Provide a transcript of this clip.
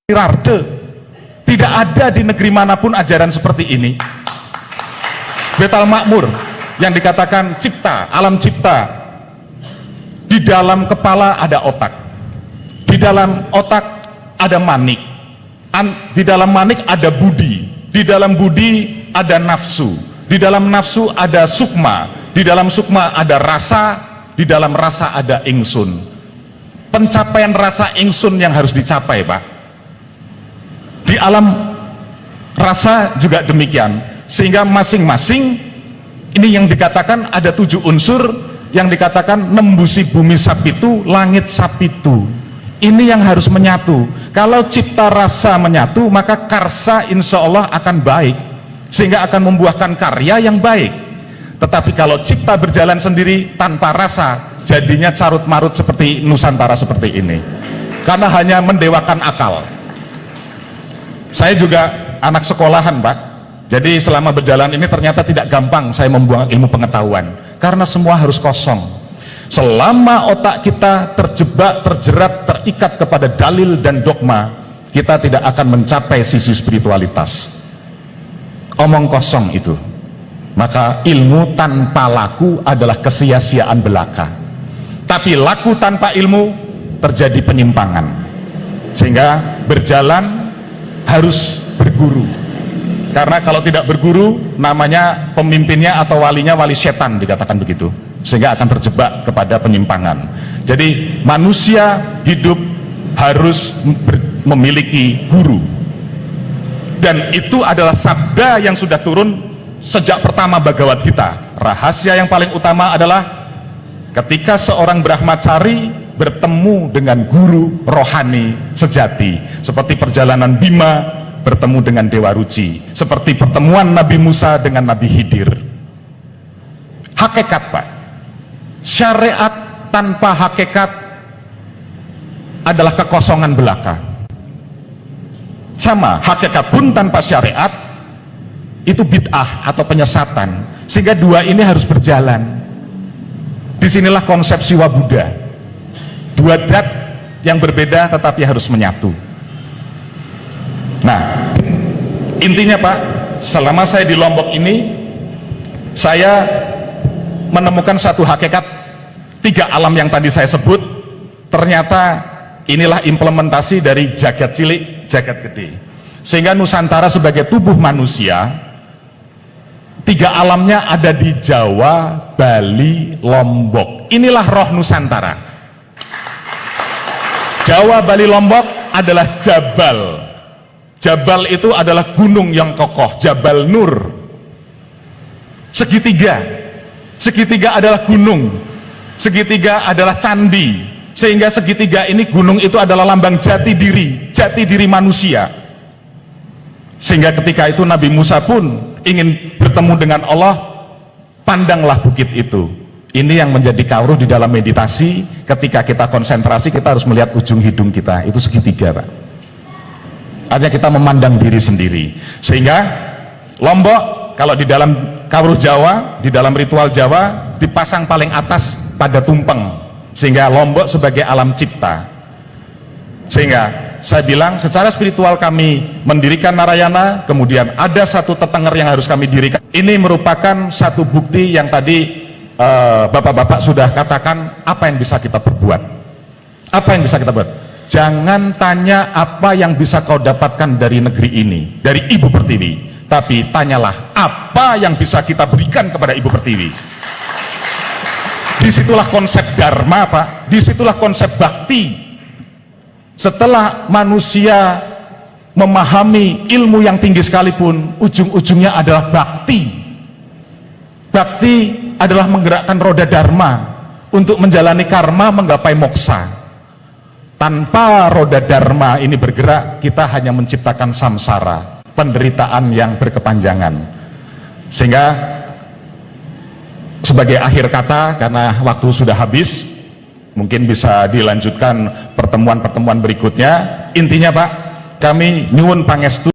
Rarde. Tidak ada di negeri manapun ajaran seperti ini. Betal Makmur yang dikatakan cipta, alam cipta. Di dalam kepala ada otak. Di dalam otak ada manik. Di dalam manik ada budi. Di dalam budi ada nafsu. Di dalam nafsu ada sukma. Di dalam sukma ada rasa. Di dalam rasa ada ingsun. Pencapaian rasa ingsun yang harus dicapai, Pak. Di alam rasa juga demikian, sehingga masing-masing ini yang dikatakan ada 7 unsur yang dikatakan nembusi bumi sapitu, langit sapitu. Ini yang harus menyatu. Kalau cipta rasa menyatu, maka karsa insya Allah akan baik, sehingga akan membuahkan karya yang baik. Tetapi kalau cipta berjalan sendiri tanpa rasa, jadinya carut marut seperti Nusantara seperti ini, karena hanya mendewakan akal. Saya juga anak sekolahan, Pak. Jadi selama berjalan ini ternyata tidak gampang saya membuang ilmu pengetahuan, karena semua harus kosong. Selama otak kita terjebak, terjerat, terikat kepada dalil dan dogma, kita tidak akan mencapai sisi spiritualitas. Omong kosong itu. Maka ilmu tanpa laku adalah kesia-siaan belaka. Tapi laku tanpa ilmu terjadi penyimpangan. Sehingga berjalan harus berguru, karena kalau tidak berguru namanya pemimpinnya atau walinya wali setan, dikatakan begitu, sehingga akan terjebak kepada penyimpangan. Jadi manusia hidup harus memiliki guru, dan itu adalah sabda yang sudah turun sejak pertama Bhagavad Gita. Rahasia yang paling utama adalah ketika seorang brahmacari bertemu dengan guru rohani sejati, seperti perjalanan Bima bertemu dengan Dewa Ruci, seperti pertemuan Nabi Musa dengan Nabi Khidir. Hakikat, Pak, syariat tanpa hakikat adalah kekosongan belaka. Sama, hakikat pun tanpa syariat itu bid'ah atau penyesatan, sehingga dua ini harus berjalan. Disinilah konsep Siwa Buddha. Dua dat yang berbeda tetapi harus menyatu. Nah, intinya, Pak, selama saya di Lombok ini, saya menemukan satu hakikat 3 alam yang tadi saya sebut. Ternyata inilah implementasi dari jagat cilik, jagat gede. Sehingga Nusantara sebagai tubuh manusia, 3 alamnya ada di Jawa, Bali, Lombok. Inilah roh Nusantara. Jawa, Bali, Lombok adalah Jabal. Jabal itu adalah gunung yang kokoh, Jabal Nur. Segitiga. Segitiga adalah gunung. Segitiga adalah candi. Sehingga segitiga ini, gunung itu adalah lambang jati diri manusia. Sehingga ketika itu Nabi Musa pun ingin bertemu dengan Allah, pandanglah bukit itu. Ini yang menjadi kawruh di dalam meditasi. Ketika kita konsentrasi, kita harus melihat ujung hidung kita. Itu segitiga, Pak. Artinya kita memandang diri sendiri. Sehingga Lombok, kalau di dalam kawruh Jawa, di dalam ritual Jawa, dipasang paling atas pada tumpeng. Sehingga Lombok sebagai alam cipta. Sehingga saya bilang, secara spiritual kami mendirikan Narayana, kemudian ada satu tetenger yang harus kami dirikan. Ini merupakan satu bukti yang tadi bapak-bapak sudah katakan. Apa yang bisa kita perbuat? Apa yang bisa kita buat? Jangan tanya apa yang bisa kau dapatkan dari negeri ini, dari Ibu Pertiwi, tapi tanyalah apa yang bisa kita berikan kepada Ibu Pertiwi. Disitulah konsep dharma, Pak. Disitulah konsep bakti. Setelah manusia memahami ilmu yang tinggi sekalipun, ujung-ujungnya adalah bakti. Bakti adalah menggerakkan roda dharma untuk menjalani karma, menggapai moksa. Tanpa roda dharma ini bergerak, kita hanya menciptakan samsara, penderitaan yang berkepanjangan. Sehingga sebagai akhir kata, karena waktu sudah habis, mungkin bisa dilanjutkan pertemuan-pertemuan berikutnya. Intinya, Pak, kami nyuwun pangestu